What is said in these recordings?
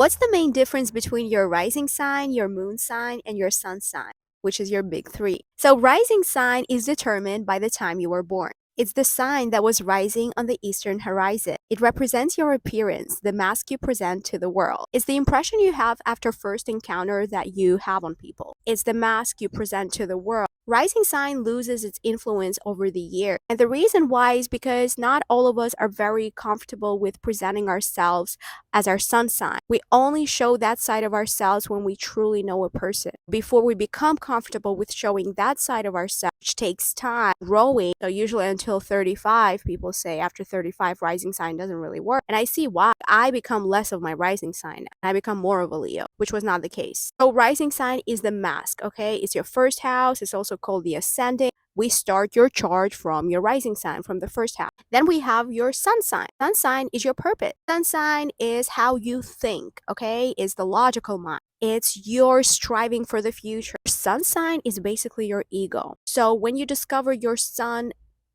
What's the main difference between your rising sign, your moon sign, and your sun sign, which is your big three? So, rising sign is determined by the time you were born. It's the sign that was rising on the eastern horizon. It represents your appearance, the mask you present to the world. It's the impression you have after first encounter that you have on people. It's the mask you present to the world. Rising sign loses its influence over the year. And the reason why is because not all of us are very comfortable with presenting ourselves as our sun sign. We only show that side of ourselves when we truly know a person. Before we become comfortable with showing that side of ourselves, which takes time growing. So usually until 35, people say after 35, rising sign doesn't really work. And I see why. I become less of my rising sign. I become more of a Leo, which was not the case. So rising sign is the mask, okay? It's your first house. It's also called the ascendant. We start your chart from your rising sign, from the first house. Then we have your sun sign. Sun sign is your purpose. Sun sign is how you think, okay? Is the logical mind. It's your striving for the future. Sun sign is basically your ego. So when you discover your sun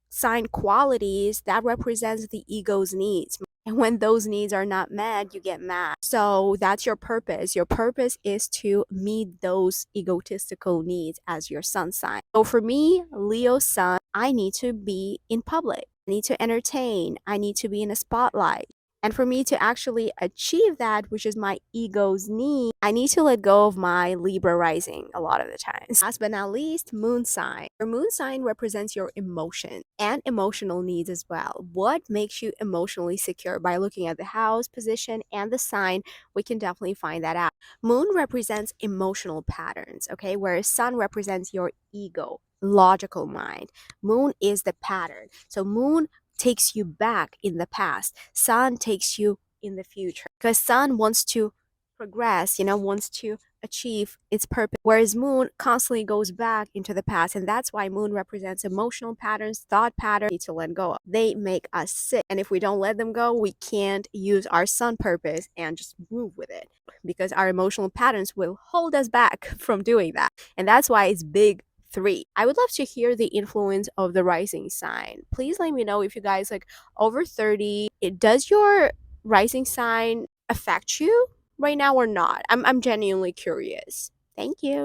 sign qualities, that represents the ego's needs. And when those needs are not met, you get mad. So that's your purpose. Your purpose is to meet those egotistical needs as your sun sign. So for me, Leo sun, I need to be in public. I need to entertain. I need to be in a spotlight. And for me to actually achieve that, which is my ego's need, I need to let go of my Libra rising a lot of the times. Last but not least, moon sign. Your moon sign represents your emotion and emotional needs as well. What makes you emotionally secure? By looking at the house position and the sign, we can definitely find that out. Moon represents emotional patterns, okay? Whereas sun represents your ego, logical mind. Moon is the pattern. So moon takes you back in the past. Sun takes you in the future. Because sun wants to progress, wants to achieve its purpose. Whereas moon constantly goes back into the past. And that's why moon represents emotional patterns, thought patterns we need to let go of. They make us sick. And if we don't let them go, we can't use our sun purpose and just move with it. Because our emotional patterns will hold us back from doing that. And that's why it's big three. I would love to hear the influence of the rising sign. Please let me know if you guys like over 30. Does your rising sign affect you right now or not? I'm genuinely curious. Thank you.